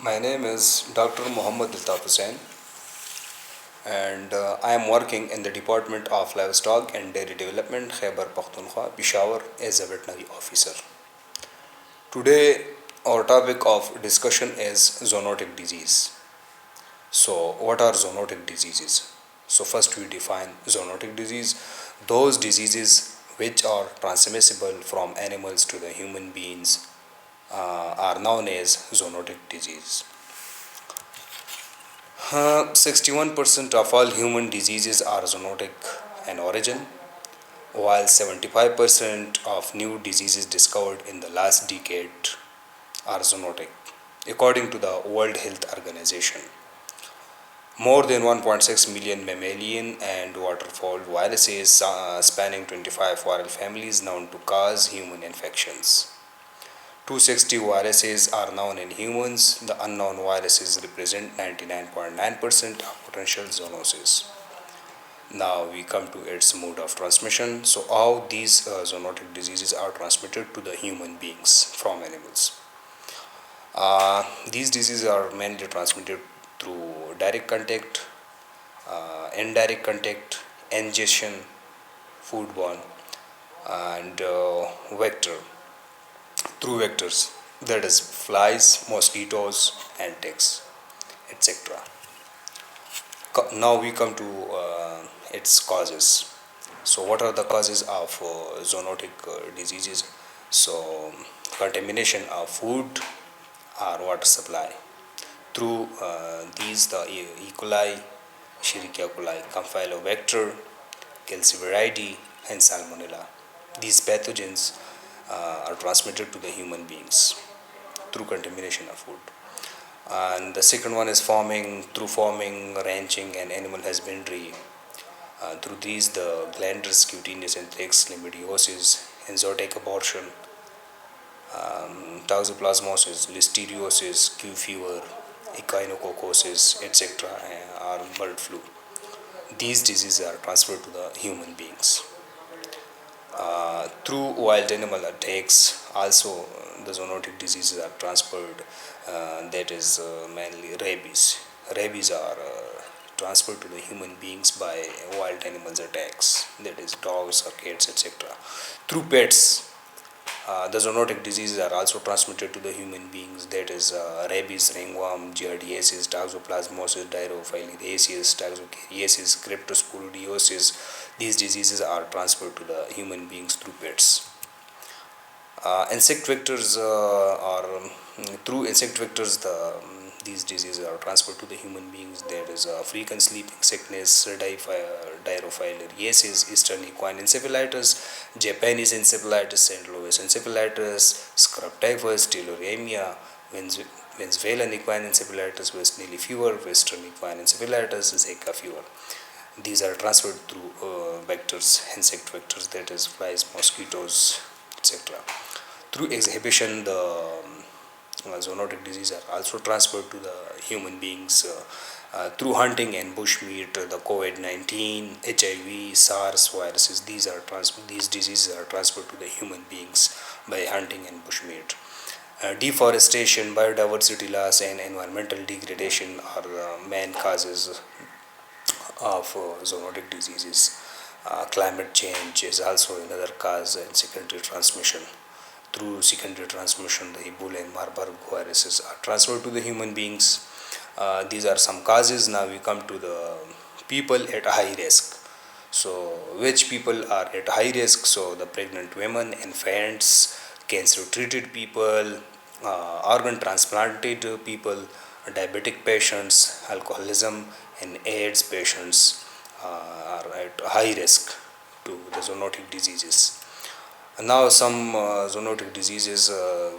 My name is Dr. Muhammad Altaf Hussain, and I am working in the Department of Livestock and Dairy Development, Khyber Pakhtunkhwa, Peshawar, as a veterinary officer. Today, our topic of discussion is zoonotic disease. So, what are zoonotic diseases? So, first we define zoonotic disease. Those diseases which are transmissible from animals to the human beings are known as zoonotic disease. 61% of all human diseases are zoonotic in origin, while 75% of new diseases discovered in the last decade are zoonotic, according to the World Health Organization. More than 1.6 million mammalian and waterfowl viruses spanning 25 viral families known to cause human infections. 260 viruses are known in humans. The unknown viruses represent 99.9% of potential zoonosis. Now we come to its mode of transmission. So how these zoonotic diseases are transmitted to the human beings from animals. These diseases are mainly transmitted through direct contact, indirect contact, ingestion, foodborne, and vector through vectors, that is flies, mosquitoes, and ticks, etc. Now we come to its causes. So what are the causes of zoonotic diseases? So contamination of food or water supply through these the E. coli, Escherichia coli, Campylobacter, Calciviridae, and Salmonella. These pathogens are transmitted to the human beings through contamination of food. And the second one is farming, ranching, and animal husbandry. Through these, the glanders, cutaneous anthrax, chlamydiosis, enzootic abortion, toxoplasmosis, listeriosis, Q fever, echinococcosis, etc., or bird flu. These diseases are transferred to the human beings. Through wild animal attacks, also the zoonotic diseases are transferred. That is mainly rabies. Rabies are transferred to the human beings by wild animals attacks. That is dogs or cats, etc. Through pets, the zoonotic diseases are also transmitted to the human beings. That is rabies, ringworm, giardiasis, toxoplasmosis, diarrhoeophilariasis, toxocariasis, cryptosporidiosis. These diseases are transferred to the human beings through pets. Insect vectors through insect vectors these diseases are transferred to the human beings. There is African sleeping sickness, diarrhoeophilariasis, Eastern equine encephalitis, Japanese encephalitis, St. Louis encephalitis, scrub typhus, tularemia, Venezuelan equine encephalitis, West Nile fever, Western equine encephalitis, Zika fever. These are transferred through vectors, insect vectors, that is flies, mosquitoes, etc. Through exhibition, the zoonotic disease are also transferred to the human beings through hunting and bushmeat. The COVID-19, HIV, SARS viruses, these diseases are transferred to the human beings by hunting and bushmeat. Deforestation, biodiversity loss, and environmental degradation are main causes of zoonotic diseases. Climate change is also another cause and secondary transmission. Through secondary transmission, the Ebola and Marburg viruses are transferred to the human beings. These are some causes. Now we come to the people at high risk. So, which people are at high risk? So, the pregnant women, infants, cancer treated people, organ transplanted people, diabetic patients, alcoholism, and AIDS patients are at high risk to the zoonotic diseases. Now some zoonotic diseases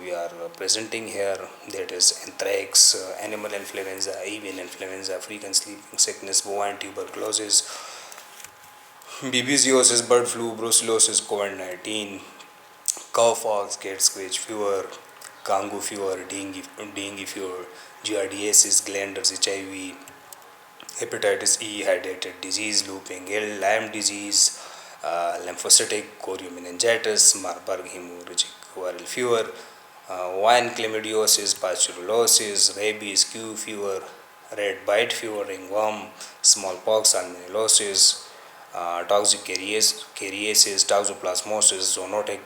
we are presenting here, that is anthrax, animal influenza, avian influenza, African sleeping sickness, bovine tuberculosis, babesiosis, bird flu, brucellosis, COVID-19, cowpox, cat scratch fever, Congo fever, dengue fever, giardiasis, glanders, HIV, hepatitis E, hydrated disease, looping ill, Lyme disease, lymphocytic choriomeningitis, Marburg hemorrhagic viral fever, Wine chlamydiosis, pasteurellosis, rabies, Q fever, red bite fever, ringworm, smallpox, salmonellosis, toxic cariasis, toxoplasmosis, zoonotic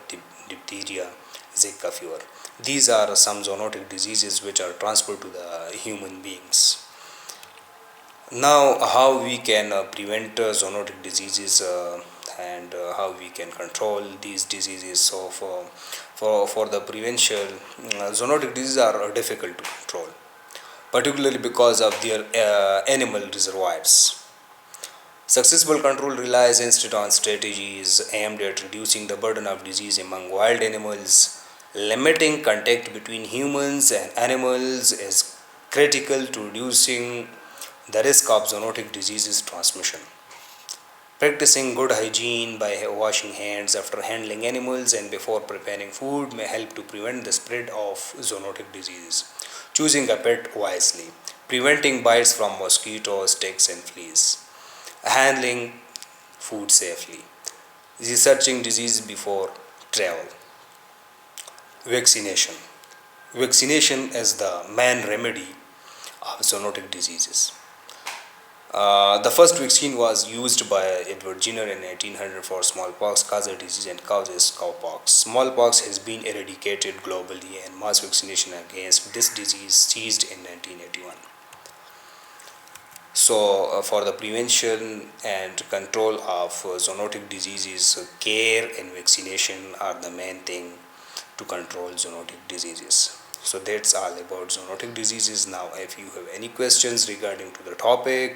diphtheria, Zika fever. These are some zoonotic diseases which are transferred to the human beings. Now, how we can prevent zoonotic diseases and how we can control these diseases. So, for the prevention, zoonotic diseases are difficult to control, particularly because of their animal reservoirs. Successful control relies instead on strategies aimed at reducing the burden of disease among wild animals. Limiting contact between humans and animals is critical to reducing the risk of zoonotic diseases transmission. Practicing good hygiene by washing hands after handling animals and before preparing food may help to prevent the spread of zoonotic diseases. Choosing a pet wisely, preventing bites from mosquitoes, ticks, and fleas, handling food safely, researching disease before travel. Vaccination. Vaccination is the main remedy of zoonotic diseases. The first vaccine was used by Edward Jenner in 1800 for smallpox, Kazar disease, and causes cowpox. Smallpox has been eradicated globally, and mass vaccination against this disease ceased in 1981. So, for the prevention and control of zoonotic diseases, care and vaccination are the main thing to control zoonotic diseases. So that's all about zoonotic diseases. Now, if you have any questions regarding to the topic,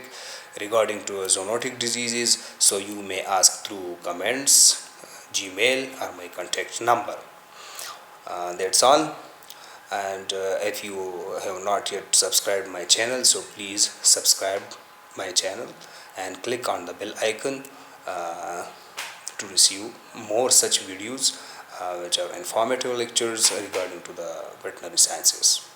regarding to zoonotic diseases, so you may ask through comments, Gmail, or my contact number. That's all. And if you have not yet subscribed my channel, so please subscribe my channel and click on the bell icon to receive more such videos which are informative lectures regarding to the veterinary sciences.